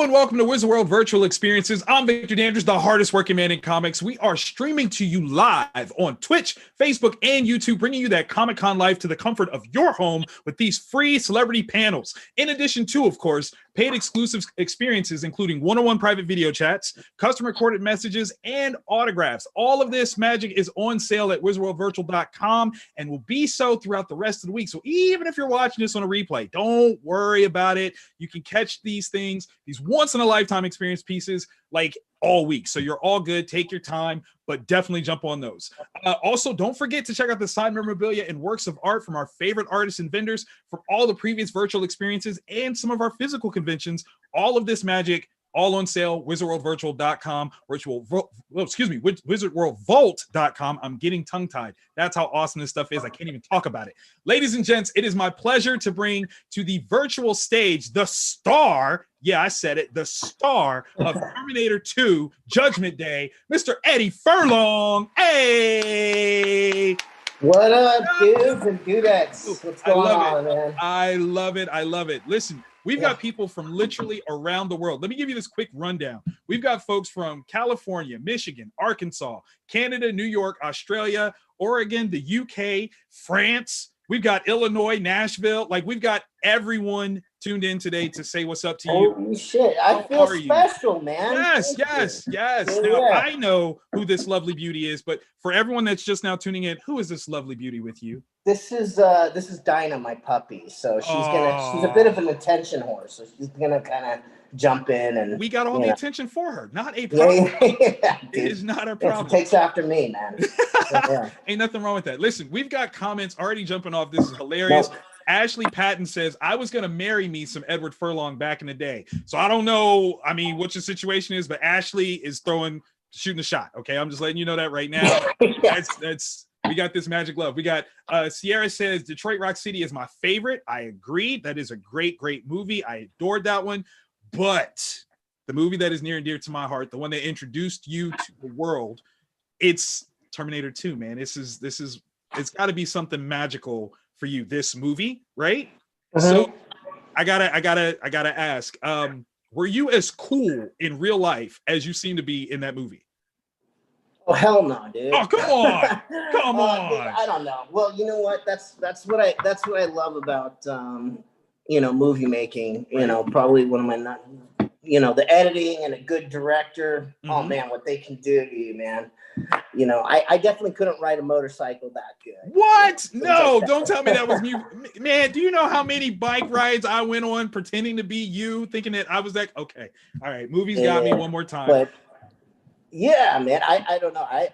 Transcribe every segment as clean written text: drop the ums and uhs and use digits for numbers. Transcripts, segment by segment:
Hello and welcome to Wizard World Virtual Experiences. I'm Victor Dandridge, the hardest working man in comics. We are streaming to you live on Twitch, Facebook, and YouTube, bringing you that Comic-Con life to the comfort of your home with these free celebrity panels. In addition to, of course, paid exclusive experiences, including one-on-one private video chats, custom recorded messages, and autographs. All of this magic is on sale at wizardworldvirtual.com and will be so throughout the rest of the week. So even if you're watching this on a replay, don't worry about it. You can catch these things, these once-in-a-lifetime experience pieces, like all week. So you're all good. Take your time, but definitely jump on those. Also, don't forget to check out the signed memorabilia and works of art from our favorite artists and vendors from all the previous virtual experiences and some of our physical conventions. All of this magic, all on sale, wizardworldvirtual.com, wizardworldvault.com. I'm getting tongue-tied. That's how awesome this stuff is. I can't even talk about it. Ladies and gents, it is my pleasure to bring to the virtual stage the star, yeah, I said it, the star of Terminator 2 Judgment Day, Mr. Eddie Furlong. Hey! What up, dudes and dudettes? What's going on, man? I love it. I love it. Listen, we've got people from literally around the world. Let me give you this quick rundown. We've got folks from California, Michigan, Arkansas, Canada, New York, Australia, Oregon, the UK, France. We've got Illinois, Nashville. Like, we've got everyone tuned in today to say what's up to you. Holy shit. I feel special, man. Yes. Now, I know who this lovely beauty is, but for everyone that's just now tuning in, who is this lovely beauty with you? This is Dinah, my puppy. So she's a bit of an attention whore. So she's gonna kind of jump in, and we got all the attention for her. Not a problem. Yeah, it is not a problem. It takes after me, man. Ain't nothing wrong with that. Listen, we've got comments already jumping off. This is hilarious. Nope. Ashley Patton says, I was going to marry me some Edward Furlong back in the day. So I don't know, what your situation is, but Ashley is shooting a shot. Okay. I'm just letting you know that right now. That's we got this magic love. We got Sierra says, Detroit Rock City is my favorite. I agree. That is a great movie. I adored that one. But the movie that is near and dear to my heart, the one that introduced you to the world, it's Terminator 2, man. It's got to be something magical for you, this movie, right? So I gotta ask, were you as cool in real life as you seem to be in that movie? Oh, hell no, dude. Oh, come on. Dude, I don't know. Well, you know what? That's what I love about movie making. Probably one of my the editing and a good director. Oh man, what they can do to you, man. I definitely couldn't ride a motorcycle that good. What? No, like don't tell me that was me. Man, do you know how many bike rides I went on pretending to be you, thinking that I was that? Okay. All right. Movies got me one more time. But yeah, man, I don't know. I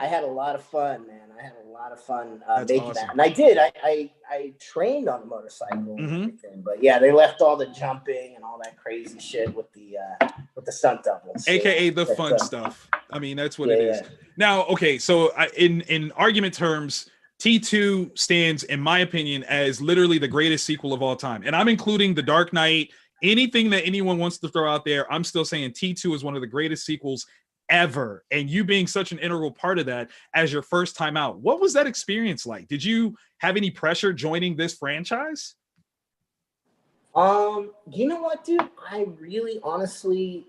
had a lot of fun, man. I had a lot of fun making awesome. That. And I did. I trained on a motorcycle and everything. But yeah, they left all the jumping and all that crazy shit with the stunt doubles. AKA the fun stuff. I mean, that's what it is. Yeah. Now, okay, so in argument terms, T2 stands, in my opinion, as literally the greatest sequel of all time. And I'm including The Dark Knight. Anything that anyone wants to throw out there, I'm still saying T2 is one of the greatest sequels ever. And you being such an integral part of that as your first time out, what was that experience like? Did you have any pressure joining this franchise? You know what, dude? I really honestly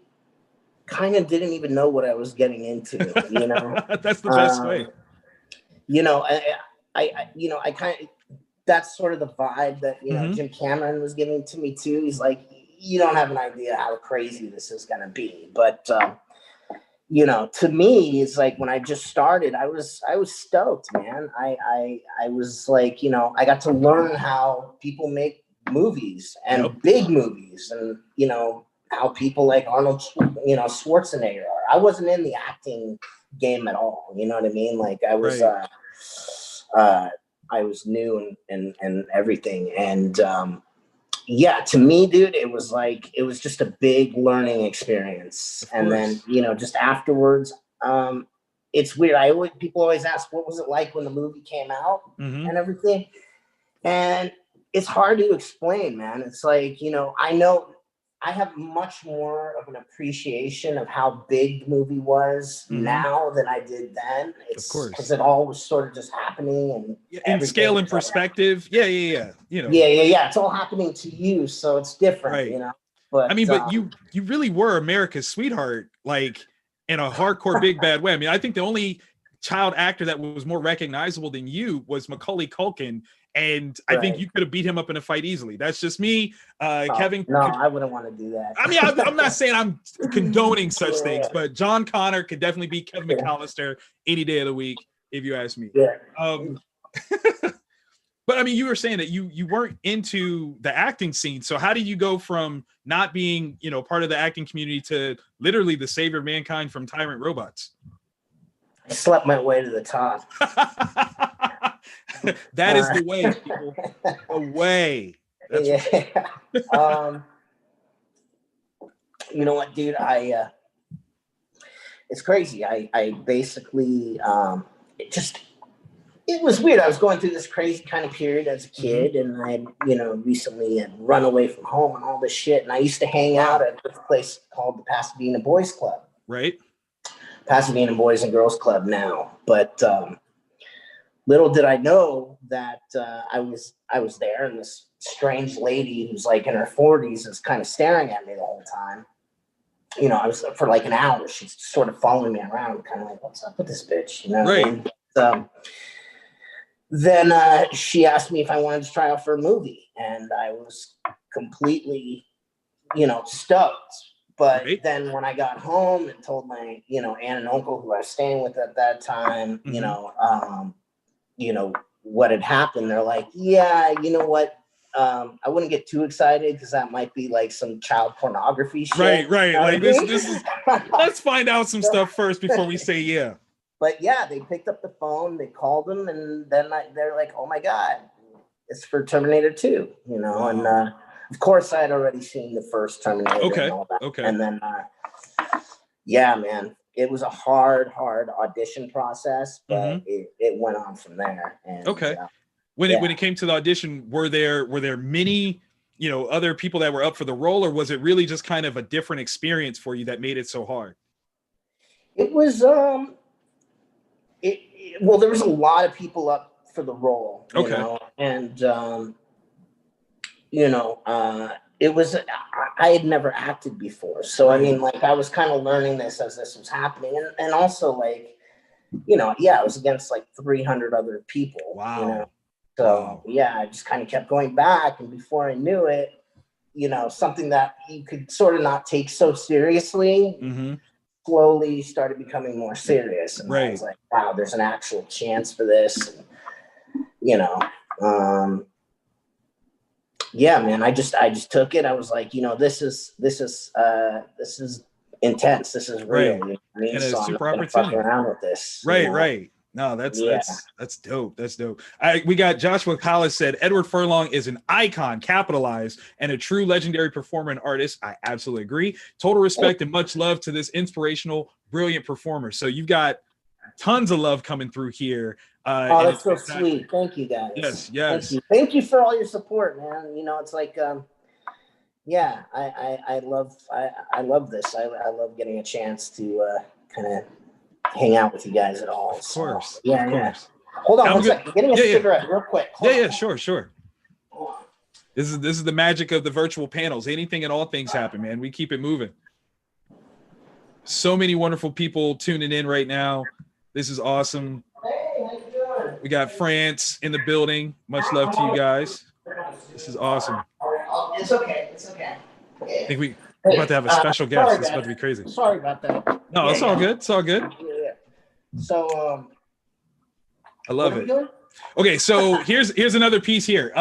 kind of didn't even know what I was getting into, That's the best way. I kind of, that's sort of the vibe that Jim Cameron was giving to me too. He's like, you don't have an idea how crazy this is gonna be. But to me, it's like when I just started, I was stoked, man. I was like, I got to learn how people make movies and big movies, and how people like Arnold, Schwarzenegger are. I wasn't in the acting game at all. You know what I mean? Like I was, I was new and everything. And to me, dude, it was just a big learning experience. And then, just afterwards, it's weird. People always ask, what was it like when the movie came out and everything? And it's hard to explain, man. It's like, I know I have much more of an appreciation of how big the movie was now than I did then. It's because it all was sort of just happening and scale and perspective. Yeah. Yeah. It's all happening to you, so it's different, right. But I mean, but you really were America's sweetheart, like in a hardcore big bad way. I mean, I think the only child actor that was more recognizable than you was Macaulay Culkin. And I think you could have beat him up in a fight easily. That's just me. Kevin. No, I wouldn't want to do that. I mean, I'm not saying I'm condoning such things, but John Connor could definitely beat Kevin McAllister any day of the week, if you ask me. Yeah. But I mean, you were saying that you weren't into the acting scene. So how do you go from not being, part of the acting community to literally the savior of mankind from tyrant robots? I slept my way to the top. That is the way, people. The way. That's you know what, dude? It's crazy. I basically, it was weird. I was going through this crazy kind of period as a kid, and I, recently had run away from home and all this shit. And I used to hang out at this place called the Pasadena Boys Club. Right. Pasadena Boys and Girls Club now. But little did I know that I was there, and this strange lady who's like in her 40s is kind of staring at me the whole time. I was for like an hour. She's sort of following me around, kind of like, "What's up with this bitch?" Right. Then she asked me if I wanted to try out for a movie, and I was completely, stoked. But then when I got home and told my, aunt and uncle who I was staying with at that time, what had happened, they're like, "Yeah, you know what? I wouldn't get too excited because that might be like some child pornography shit." Right. Like this is. Let's find out some stuff first before we say yeah. But yeah, they picked up the phone, they called them, and then they're like, "Oh my God, it's for Terminator 2," Wow. And of course I had already seen the first Terminator. Okay. And all that. Okay. And then, yeah, man, it was a hard audition process, but it went on from there. And, okay. When it came to the audition, were there many, other people that were up for the role, or was it really just kind of a different experience for you that made it so hard? It was, well, there was a lot of people up for the role, and, it was, I had never acted before. So, I mean, like, I was kind of learning this as this was happening. And also, like, I was against like 300 other people. Wow. So, yeah, I just kind of kept going back. And before I knew it, something that you could sort of not take so seriously, slowly started becoming more serious. And I was like, wow, there's an actual chance for this. And, yeah, man, I just took it. I was like, this is intense. This is real. And it's super opportunity. Around with this. Right. No, that's dope. That's dope. We got Joshua Collis said Edward Furlong is an icon, capitalized, and a true legendary performer and artist. I absolutely agree. Total respect and much love to this inspirational, brilliant performer. So you've got tons of love coming through here. That's so sweet. Thank you, guys. Yes. Thank you for all your support, man. It's like, I love this. I love getting a chance to kind of hang out with you guys at all. Of course. Yeah. Hold on one second. Getting a cigarette real quick. Sure. This is the magic of the virtual panels. Anything and all things happen, man. We keep it moving. So many wonderful people tuning in right now. This is awesome. Hey, how you doing? We got France in the building. Much love to you guys. This is awesome. It's okay. I think we're about to have a special guest. It's about to be crazy. Sorry about that. No, it's all good. It's all good. Yeah. So, I love it. Okay, so here's another piece here.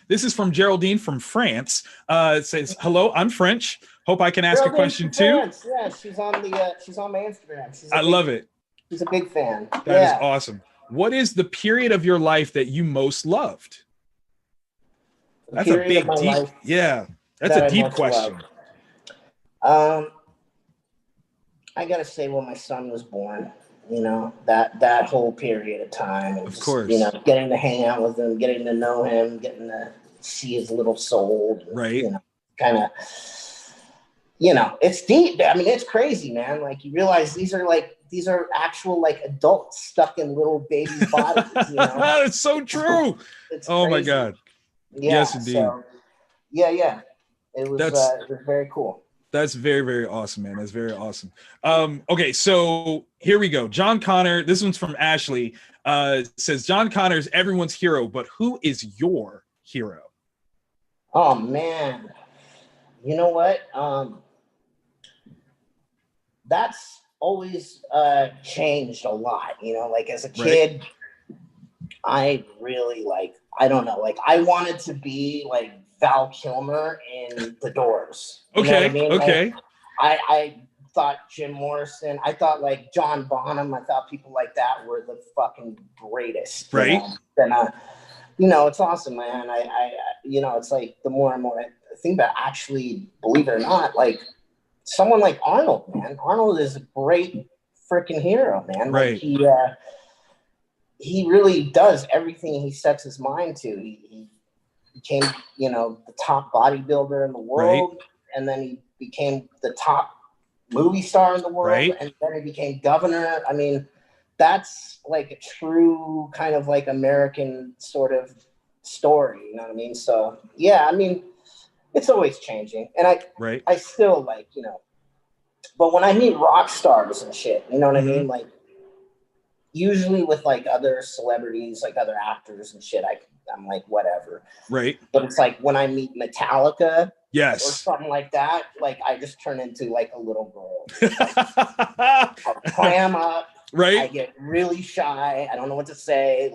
This is from Geraldine from France. It says, "Hello, I'm French. Hope I can ask a question too." Yeah, she's on my Instagram. I love it. She's a big fan. That is awesome. What is the period of your life that you most loved? That's a big, deep. Yeah, that's a deep question. I gotta say, when my son was born, that whole period of time, and of course, getting to hang out with him, getting to know him, getting to see his little soul, right? Kind of, it's deep. I mean, it's crazy, man. Like, you realize these are actual like adults stuck in little baby bodies. It's so true. It's oh crazy. my God. Yeah, yes, indeed. So, yeah. It was very cool. That's very, very awesome, man. That's very awesome. Okay, so here we go. John Connor, this one's from Ashley. Says John Connor is everyone's hero, but who is your hero? Oh man, you know what? That's always changed a lot. You know, like as a kid, I really I don't know, I wanted to be like Val Kilmer in The Doors. You know what I mean? Okay. I thought Jim Morrison, I thought like John Bonham, I thought people like that were the fucking greatest. Right. And it's awesome, man. I it's like the more and more I think about, actually, believe it or not, like someone like Arnold, man. Arnold is a great freaking hero, man. Right. Like he really does everything he sets his mind to. He became, the top bodybuilder in the world, and then he became the top movie star in the world, and then he became governor. I mean, that's like a true kind of like American sort of story, you know what I mean? So yeah, I mean, it's always changing, and I still but when I meet rock stars and shit, you know what I mean? Like usually with like other celebrities, like other actors and shit, I'm like, whatever. Right. But it's like when I meet Metallica, or yes, something like that, like I just turn into like a little girl. I'll clam up. Right. I get really shy. I don't know what to say,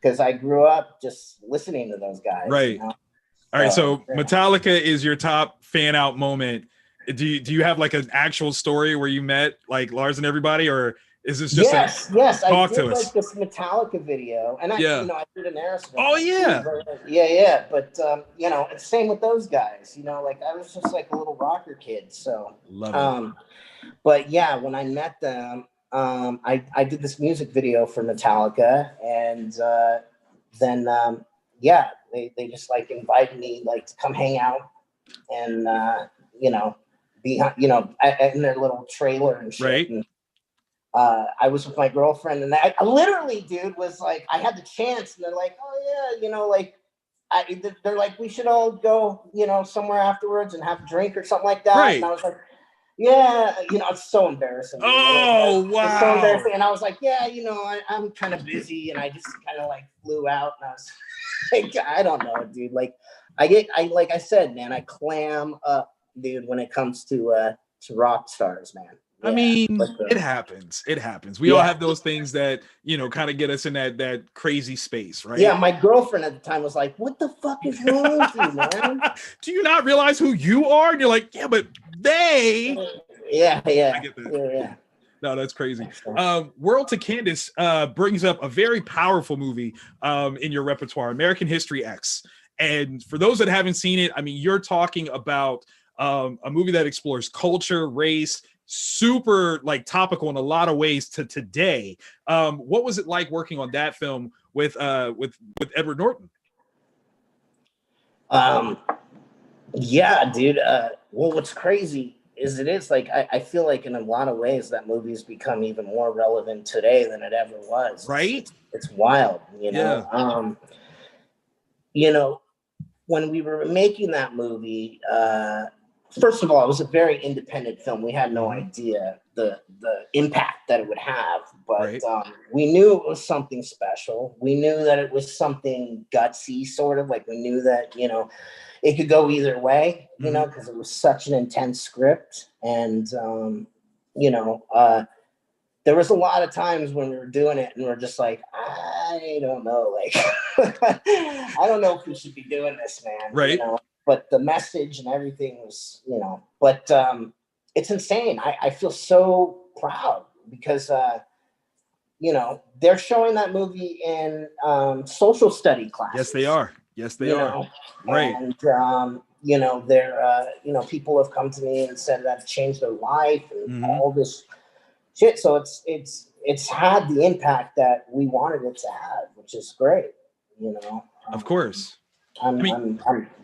because I grew up just listening to those guys. Right. All right. So Metallica is your top fan out moment. Do you have like an actual story where you met like Lars and everybody, or is this just yes? Talk I to did us. Like this Metallica video, and I did an Aerosmith. Oh yeah, yeah. But it's same with those guys. Like I was just like a little rocker kid. So love it. But yeah, when I met them, I did this music video for Metallica, and then they just like invited me like to come hang out, and be in their little trailer and shit. Right. And, I was with my girlfriend, and I literally, dude, was like, I had the chance, and they're like, oh yeah, they're like, we should all go, somewhere afterwards and have a drink or something like that. Right. And I was like, yeah, it's so embarrassing. Oh, wow. It's so embarrassing. And I was like, yeah, I'm kind of busy, and I just kind of like flew out, and I was like, I don't know, dude. Like like I said, man, I clam up, dude, when it comes to rock stars, man. I mean, it happens. It happens. We all have those things that, kind of get us in that crazy space, right? Yeah, my girlfriend at the time was like, what the fuck is wrong with you, man? Do you not realize who you are? And you're like, yeah, but they... Yeah. I get that. Yeah. No, that's crazy. World to Candace brings up a very powerful movie in your repertoire, American History X. And for those that haven't seen it, I mean, you're talking about a movie that explores culture, race, super like topical in a lot of ways to today. What was it like working on that film with Edward Norton? Yeah, dude. Well, what's crazy is I feel like in a lot of ways that movie's become even more relevant today than it ever was. Right? It's wild, Yeah. When we were making that movie, first of all, it was a very independent film. We had no idea the impact that it would have, but we knew it was something special. We knew that it was something gutsy, sort of like we knew that, it could go either way, because it was such an intense script. And, there was a lot of times when we were doing it and we're just like, I don't know, like, I don't know if we should be doing this, man. Right. But the message and everything was, but it's insane. I feel so proud because, they're showing that movie in social study classes. Yes, they are. Yes, they are. Right. And, they're, people have come to me and said that changed their life and all this shit. So it's had the impact that we wanted it to have, which is great, Of course. I'm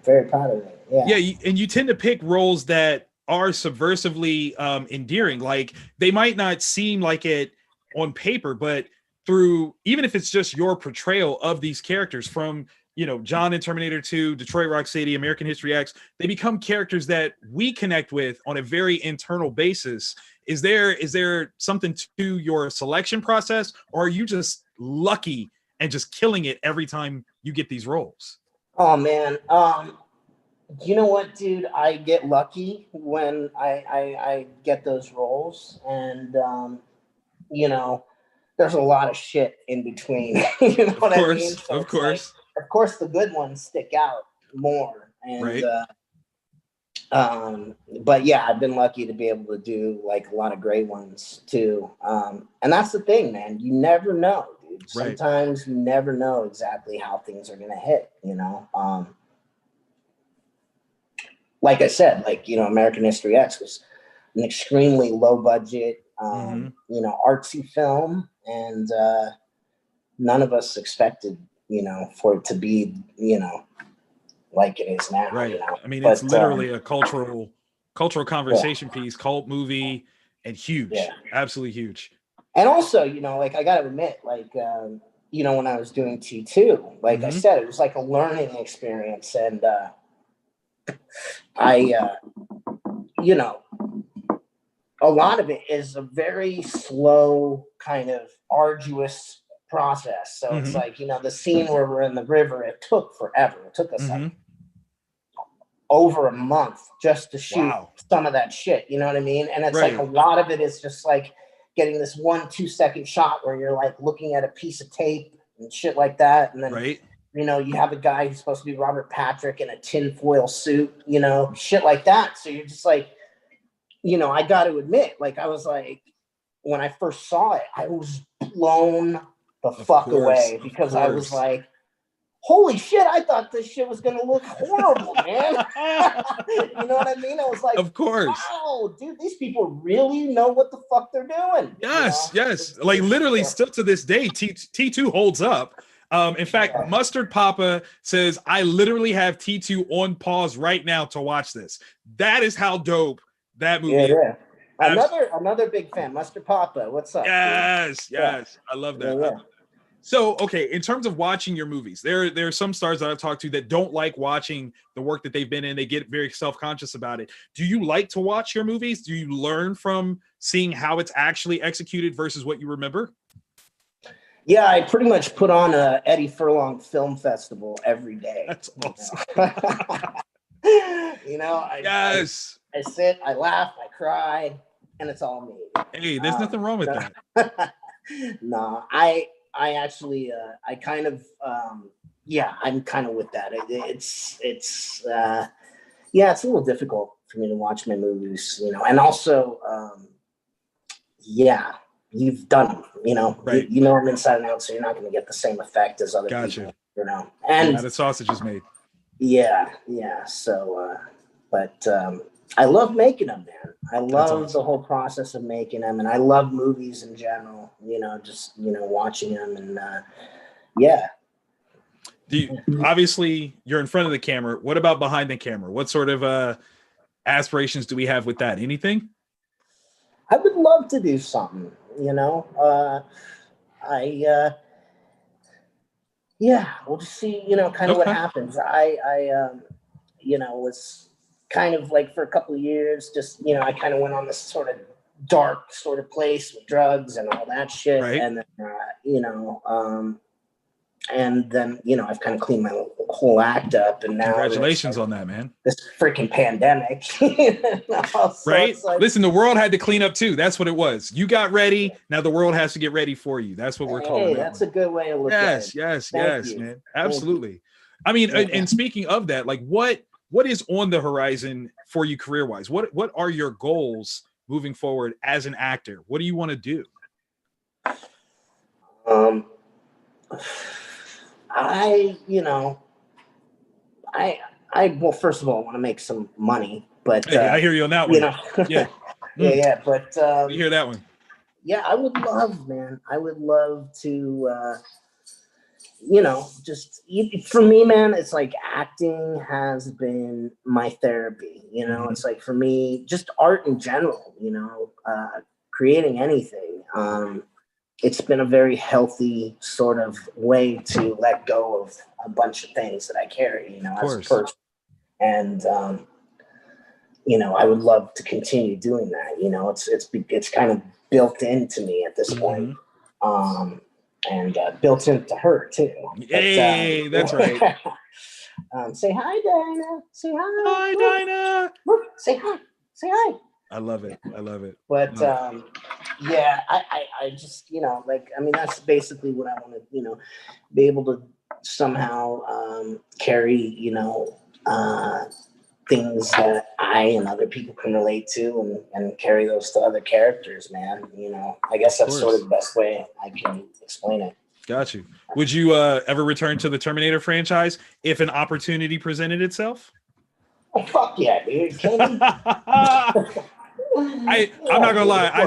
very proud of it. Yeah. Yeah, and you tend to pick roles that are subversively endearing. Like they might not seem like it on paper, but through, even if it's just your portrayal of these characters, from you know, John in Terminator 2, Detroit Rock City, American History X, they become characters that we connect with on a very internal basis. Is there something to your selection process, or are you just lucky and just killing it every time you get these roles? Oh man, you know what, dude? I get lucky when I get those roles, and you know, there's a lot of shit in between. You know what I mean? So of course. Like, of course, the good ones stick out more, and Right. but yeah, I've been lucky to be able to do like a lot of great ones too. And that's the thing, man. You never know, dude. Right. Sometimes you never know exactly how things are gonna hit. You know. Like I said, like, you know, American History X was an extremely low budget, you know, artsy film, and none of us expected, you know, for it to be, you know, like it is now. Right. You know? I mean, it's literally a cultural conversation piece, cult movie, and huge, absolutely huge. And also, you know, like I got to admit, like, you know, when I was doing T2, like I said, it was like a learning experience, and you know, a lot of it is a very slow, kind of arduous process. So it's like, you know, the scene where we're in the river, it took forever. It took us like over a month just to shoot some of that shit. You know what I mean? And it's like a lot of it is just like getting this 1-2 second shot where you're like looking at a piece of tape and shit like that. And then, you know, you have a guy who's supposed to be Robert Patrick in a tinfoil suit, you know, shit like that. So you're just like, you know, I got to admit, like, I was like, when I first saw it, I was blown the fuck away, because I was like, holy shit, I thought this shit was going to look horrible, man. You know what I mean? I was like, of course, wow, dude, these people really know what the fuck they're doing. Yes, you know? yes. Like literally still to this day, T2 holds up. In fact, Mustard Papa says, I literally have T2 on pause right now to watch this. That is how dope that movie is. Another big fan, Mustard Papa. What's up? Yes, dude? Yes. I love that. Yeah. So, okay, in terms of watching your movies, there are some stars that I've talked to that don't like watching the work that they've been in. They get very self-conscious about it. Do you like to watch your movies? Do you learn from seeing how it's actually executed versus what you remember? Yeah, I pretty much put on a Eddie Furlong Film Festival every day. That's awesome. You know, I sit, I laugh, I cry, and it's all me. Hey, there's nothing wrong with that. No, I actually, I kind of, I'm kind of with that. It's a little difficult for me to watch my movies, you know, and also, you've done them, you know, you know them inside and out, so you're not going to get the same effect as other people, you know. And the sausage is made. Yeah. So, but I love making them, man. I love the whole process of making them, and I love movies in general. You know, just watching them, and obviously you're in front of the camera. What about behind the camera? What sort of aspirations do we have with that? Anything? I would love to do something. You know, we'll just see. You know, kind of what happens. I was kind of like for a couple of years, just, you know, I kind of went on this sort of dark sort of place with drugs and all that shit. And then, I've kind of cleaned my whole act up, and now congratulations on that, man. This freaking pandemic. Right? Like, listen, the world had to clean up too. That's what it was. You got ready. Now the world has to get ready for you. That's what we're talking about. That's a good way to look at it. Yes, man. Absolutely. I mean, and speaking of that, like what is on the horizon for you career-wise? What are your goals moving forward as an actor? What do you want to do? Well, first of all, I want to make some money, but hey, I hear you on that one. But you hear that one? Yeah, I would love to, just for me, man, it's like acting has been my therapy. You know, it's like for me, just art in general. You know, creating anything. it's been a very healthy sort of way to let go of a bunch of things that I carry, you know, as a person. And, you know, I would love to continue doing that. You know, it's kind of built into me at this point. And built into her too. Hey, that's right. Say hi, Dinah. Say hi. Hi, Dinah. Say hi. Say hi. I love it. I love it. But yeah, I just, you know, like, I mean, that's basically what I want to, you know, be able to somehow carry, you know, things that I and other people can relate to, and carry those to other characters, man. You know, I guess that's sort of the best way I can explain it. Got you. Would you ever return to the Terminator franchise if an opportunity presented itself? Oh, fuck yeah, dude. I'm not gonna lie. I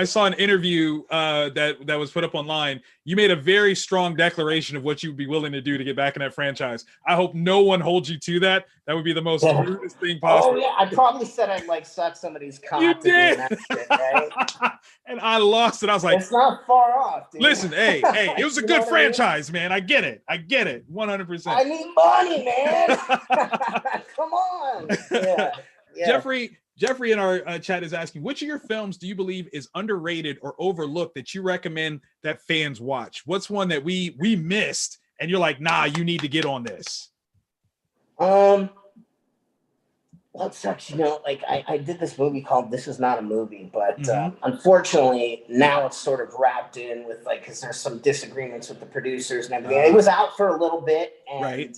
saw an interview that was put up online. You made a very strong declaration of what you'd be willing to do to get back in that franchise. I hope no one holds you to that. That would be the most rudest thing possible. Oh yeah, I probably said I'd like suck somebody's cock. You did. That shit, right? And I lost it. I was like, it's not far off, dude. Listen, hey, it was a good franchise, man. I get it, 100%. I need money, man. Come on. Yeah. Jeffrey in our chat is asking, which of your films do you believe is underrated or overlooked that you recommend that fans watch? What's one that we missed and you're like, nah, you need to get on this? Well, it sucks, you know, like I did this movie called This Is Not a Movie, but unfortunately now it's sort of wrapped in with like, because there's some disagreements with the producers and everything. It was out for a little bit, and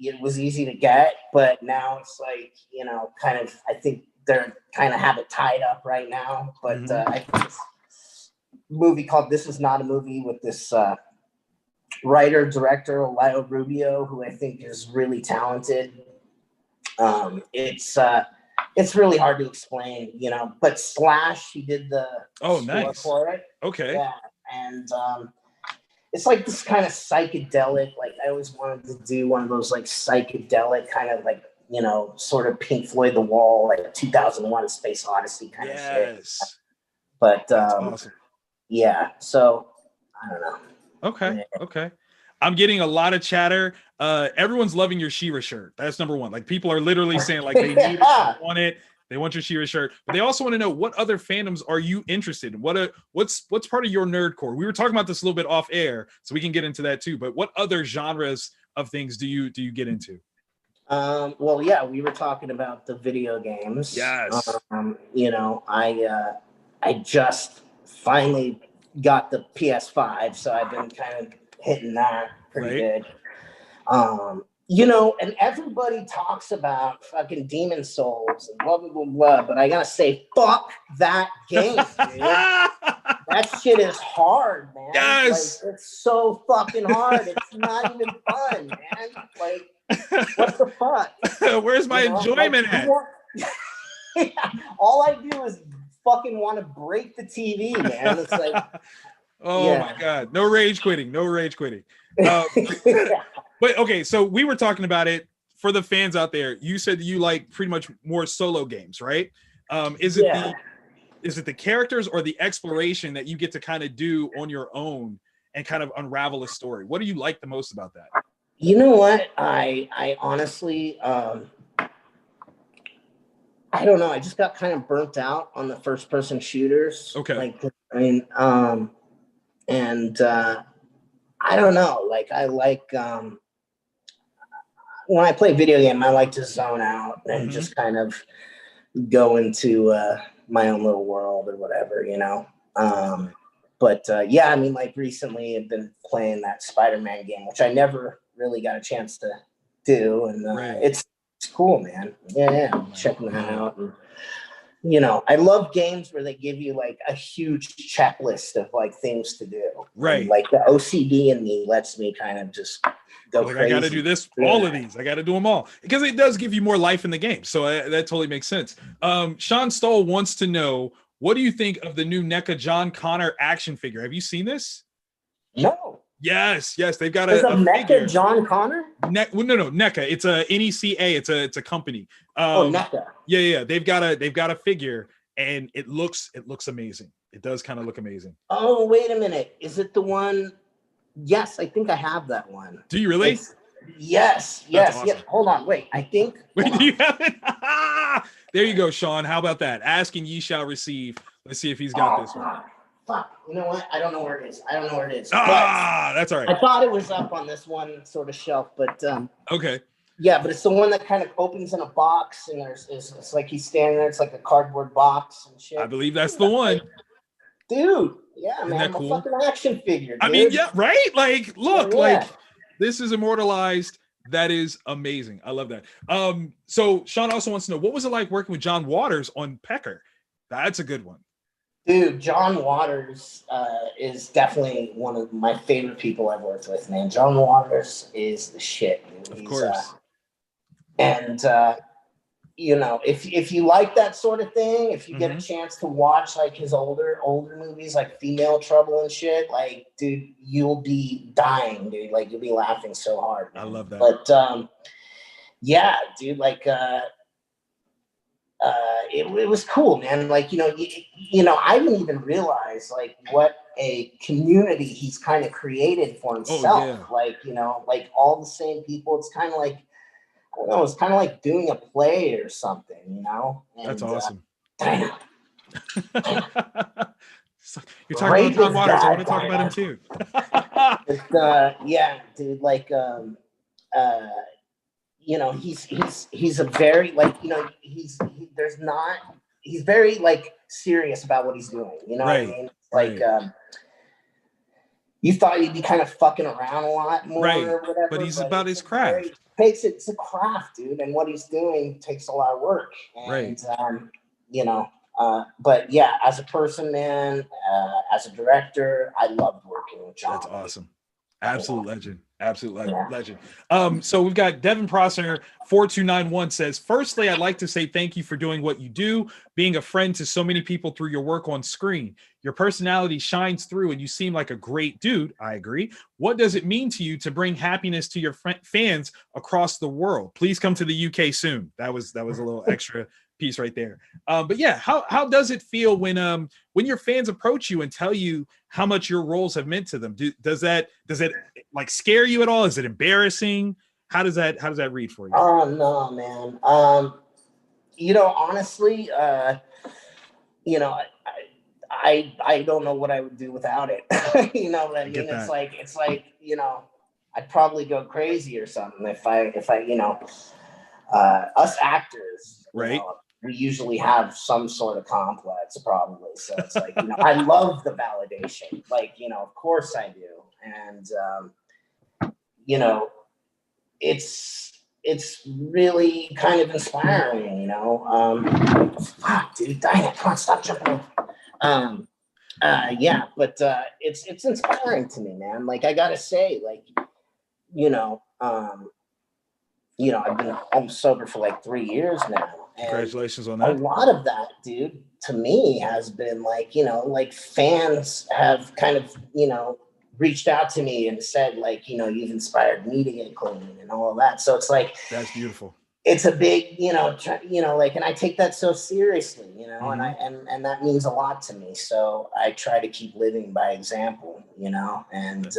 it was easy to get, but now it's like, you know, kind of, I think they're kind of have it tied up right now. But I think this movie called This Is Not a Movie with this writer, director, Lyle Rubio, who I think is really talented. It's really hard to explain, you know, but Slash, he did the score for it. Okay. Yeah. And it's like this kind of psychedelic, like I always wanted to do one of those like psychedelic kind of like, you know, sort of Pink Floyd The Wall, like 2001 Space Odyssey kind of shit. But awesome. Yeah, so I don't know. Okay. I'm getting a lot of chatter. Everyone's loving your She-Ra shirt. That's number one. Like people are literally saying like they need it, they want it. They want your She-Ra shirt, but they also want to know what other fandoms are you interested in? What's part of your nerd core? We were talking about this a little bit off air, so we can get into that too. But what other genres of things do you get into? Well, yeah, we were talking about the video games. Yes. You know, I just finally got the PS5, so I've been kind of hitting that pretty good. You know, and everybody talks about fucking Demon Souls and blah, blah, blah, blah, but I gotta say, fuck that game, dude. That shit is hard, man. Yes. Like, it's so fucking hard. It's not even fun, man. Like, what the fuck? Where's my enjoyment at? All I do is fucking want to break the TV, man. It's like, my God. No rage quitting. But okay, so we were talking about it for the fans out there. You said you like pretty much more solo games, right? Is it the characters or the exploration that you get to kind of do on your own and kind of unravel a story? What do you like the most about that? You know what? I honestly, I don't know. I just got kind of burnt out on the first person shooters. Okay. Like, I mean, and I don't know. Like, I like, when I play video game, I like to zone out and just kind of go into my own little world or whatever, you know? But yeah, I mean, like recently I've been playing that Spider-Man game, which I never really got a chance to do. And it's cool, man. Yeah. I'm checking that out. And, you know, I love games where they give you like a huge checklist of like things to do. Right. And, like the OCD in me lets me kind of just go crazy. I got to do this, all of these. I got to do them all because it does give you more life in the game. So that totally makes sense. Sean Stoll wants to know, what do you think of the new NECA John Connor action figure? Have you seen this? No. Yes. They've got a NECA John Connor? No, NECA. It's a NECA. It's a company. NECA. Yeah. They've got a figure, and it looks amazing. It does kind of look amazing. Oh, wait a minute. Is it the one? Yes, I think I have that one. Do you really? Yes. Awesome. Yes. Hold on. Wait, I think. Wait, do you have it? There you go, Sean. How about that? Ask and ye shall receive. Let's see if he's got this one. Fuck. You know what? I don't know where it is. That's all right. I thought it was up on this one sort of shelf, but okay. Yeah, but it's the one that kind of opens in a box, and it's like he's standing there. It's like a cardboard box and shit. I believe that's the one. Dude, yeah, Isn't man, that I'm cool? a fucking action figure, dude. I mean, yeah, right? Like, look, Yeah. like this is immortalized. That is amazing. I love that. So Sean also wants to know, what was it like working with John Waters on Pecker? That's a good one. Dude, John Waters is definitely one of my favorite people I've worked with, man. John Waters is the shit, dude. Of course. You know, if you like that sort of thing, if you get Mm-hmm. a chance to watch like his older movies, like Female Trouble and shit, like, dude, you'll be dying, dude. Like, you'll be laughing so hard, man. I love that. But yeah, dude, like it was cool, man. Like, you know, I didn't even realize like what a community he's kind of created for himself. Oh, yeah. Like, you know, like all the same people. It's kind of like, I don't know, it's kind of like doing a play or something, you know? And, that's awesome. Damn. You're talking about John Waters. I want to talk about him too. Yeah, dude, like you know, he's a very, like, you know, he's very like serious about what he's doing, you know what I mean? Like you thought he'd be kind of fucking around a lot more or whatever, but he's about his craft. It's a craft, dude, and what he's doing takes a lot of work. And you know, but yeah, as a person, man, as a director, I loved working with John. That's awesome. Absolute legend. Legend. So we've got Devin Prosser 4291 says, firstly, I'd like to say thank you for doing what you do, being a friend to so many people through your work on screen. Your personality shines through and you seem like a great dude. I agree. What does it mean to you to bring happiness to your fans across the world? Please come to the UK soon. That was a little extra piece right there. But yeah, how does it feel when your fans approach you and tell you how much your roles have meant to them? Does it like scare you at all? Is it embarrassing? How does that read for you? Oh no, man. You know, honestly, you know, I don't know what I would do without it. You know what I mean? It's like, you know, I'd probably go crazy or something if I, you know, us actors, right? You know, we usually have some sort of complex, probably. So it's like, you know, I love the validation. Like, you know, of course I do. And, you know, it's really kind of inspiring, you know. Fuck, dude, Diana, come on, stop jumping. Yeah, but it's inspiring to me, man. Like, I gotta say, like, you know, I've been almost sober for like 3 years now. And congratulations on that. A lot of that, dude, to me has been like, you know, like fans have kind of, you know, reached out to me and said, like, you know, you've inspired me to get clean and all of that. So it's like, that's beautiful. It's a big, you know, like, and I take that so seriously, you know, and that means a lot to me. So I try to keep living by example, you know, and,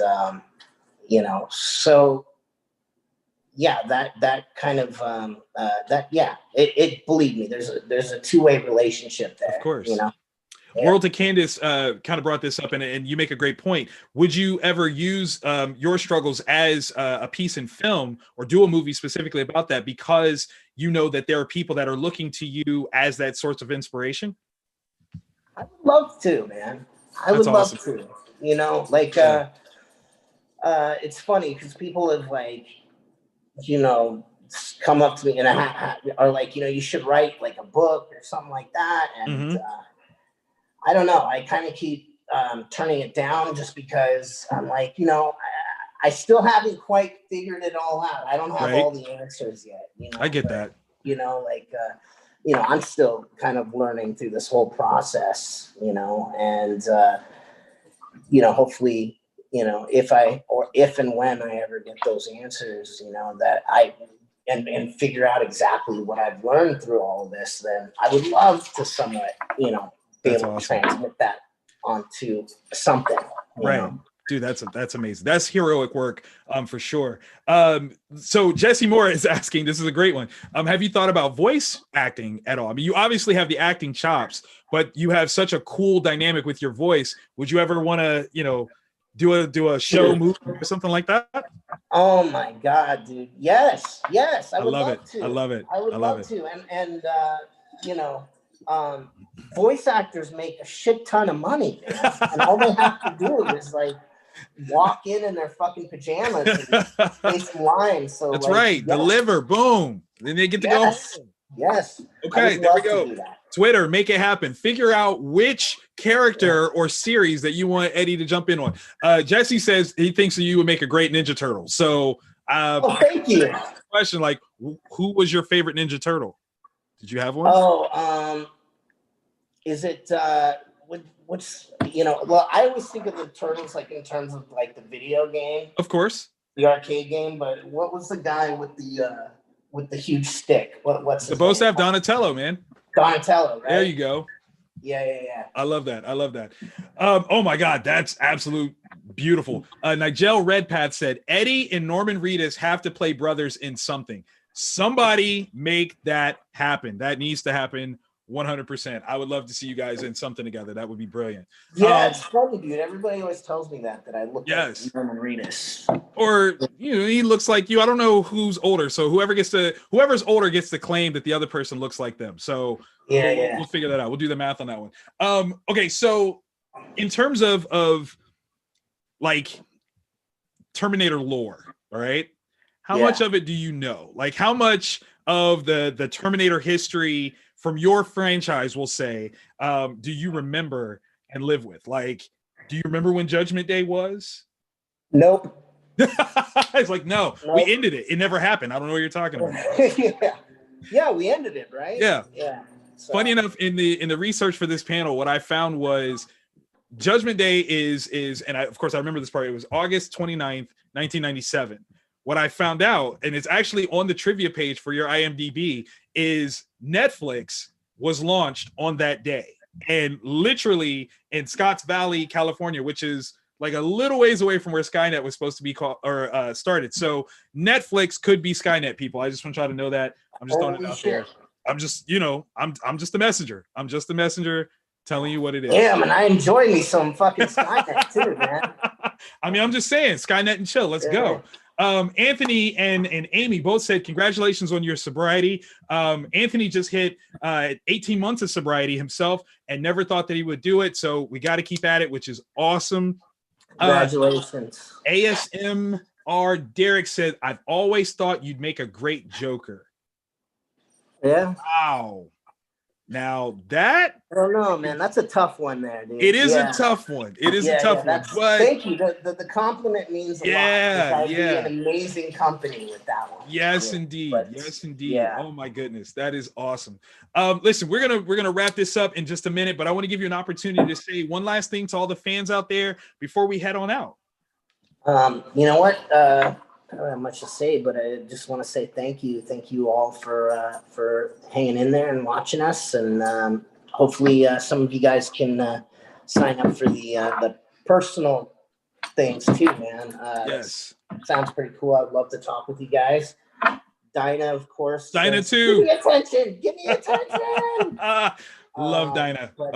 you know, so yeah, that kind of, it believe me, there's a two-way relationship there. Of course. You know? World to Candace kind of brought this up, and you make a great point. Would you ever use your struggles as a piece in film or do a movie specifically about that, because you know that there are people that are looking to you as that source of inspiration? I would love to, man. I would love to. You know, like it's funny because people have, like, you know, come up to me and are like, you know, you should write like a book or something like that, and I don't know. I kind of keep turning it down just because I'm like, you know, I still haven't quite figured it all out. I don't have all the answers yet. You know? I get that. You know, like, you know, I'm still kind of learning through this whole process, you know, and, you know, hopefully, you know, if and when I ever get those answers, you know, that and figure out exactly what I've learned through all of this, then I would love to somewhat, be That's able to awesome. transmit that onto something. Right. Dude, that's amazing. That's heroic work, for sure. So Jesse Moore is asking, this is a great one. Have you thought about voice acting at all? I mean, you obviously have the acting chops, but you have such a cool dynamic with your voice. Would you ever want to, do a show, movie, or something like that? Oh my God, dude. Yes. I would love love it. to. I love it. I would love to. And voice actors make a shit ton of money, man. And all they have to do is like walk in their fucking pajamas and say some lines. So that's right. Yes. Deliver, boom. Then they get to go home. Yes. Okay, there we go. Twitter, make it happen. Figure out which character or series that you want Eddie to jump in on. Jesse says he thinks that you would make a great Ninja Turtle. So thank you. Question, like, who was your favorite Ninja Turtle? Did you have one? Is it what's well, I always think of the Turtles like in terms of like the video game. Of course. The arcade game, but what was the guy with the huge stick? What's the Bosaf Donatello, man. Donatello, right? There you go. Yeah. I love that. Oh my God, that's absolute beautiful. Nigel Redpath said Eddie and Norman Reedus have to play brothers in something. Somebody make that happen. That needs to happen 100%. I would love to see you guys in something together. That would be brilliant. Yeah, it's funny, dude. Everybody always tells me that I look like Norman Reedus. Or he looks like you. I don't know who's older. So whoever's older gets to claim that the other person looks like them. So we'll figure that out. We'll do the math on that one. Okay, so in terms of like Terminator lore, all right? How much of it do you know? Like how much of the Terminator history from your franchise, we'll say, do you remember and live with? Like, do you remember when Judgment Day was? Nope. It's like, no, we ended it. It never happened. I don't know what you're talking about. Yeah, we ended it, right? Yeah. So. Funny enough, in the research for this panel, what I found was Judgment Day is and of course I remember this part. It was August 29th, 1997. What I found out, and it's actually on the trivia page for your IMDb, is Netflix was launched on that day. And literally in Scotts Valley, California, which is like a little ways away from where Skynet was supposed to be called or started. So Netflix could be Skynet, people. I just want y'all to know that. I'm just throwing it out there. I'm just, I'm just the messenger. I'm just the messenger telling you what it is. Yeah, man, I enjoy me some fucking Skynet too, man. I mean, I'm just saying, Skynet and chill. Let's go. Anthony and Amy both said congratulations on your sobriety. Anthony just hit 18 months of sobriety himself and never thought that he would do it. So we got to keep at it, which is awesome. Congratulations. ASMR Derek said, I've always thought you'd make a great Joker. Yeah. Wow. Now that I don't know, man. That's a tough one there, dude. It is a tough one. It is a tough one. But thank you. The compliment means a lot. I'd be an amazing company with that one. Yes, indeed. Yes, indeed. Yeah. Oh my goodness, that is awesome. Listen, we're gonna wrap this up in just a minute, but I want to give you an opportunity to say one last thing to all the fans out there before we head on out. You know what? I don't have much to say, but I just want to say thank you. Thank you all for hanging in there and watching us. And hopefully some of you guys can sign up for the personal things too, man. Yes. Sounds pretty cool. I'd love to talk with you guys. Dinah, of course. Dinah too. Give me attention. Give me attention. Love Dinah. But,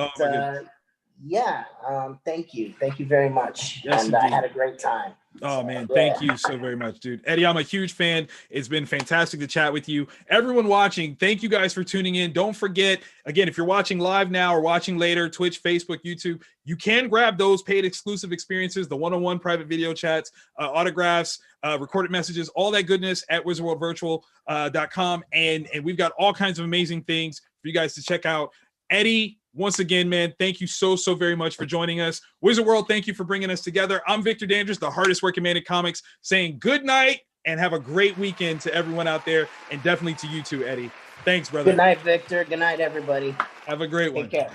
thank you. Thank you very much. Yes, and I had a great time. Oh man, thank you so very much, dude. Eddie, I'm a huge fan. It's been fantastic to chat with you. Everyone watching, thank you guys for tuning in. Don't forget, again, if you're watching live now or watching later, Twitch, Facebook, YouTube, you can grab those paid exclusive experiences, the one-on-one private video chats, autographs, recorded messages, all that goodness at wizardworldvirtual.com. And we've got all kinds of amazing things for you guys to check out. Eddie, once again, man, thank you so very much for joining us. Wizard World, thank you for bringing us together. I'm Victor Dandridge, the hardest working man in comics, saying good night and have a great weekend to everyone out there, and definitely to you too, Eddie. Thanks, brother. Good night, Victor. Good night, everybody. Have a great one. Take care.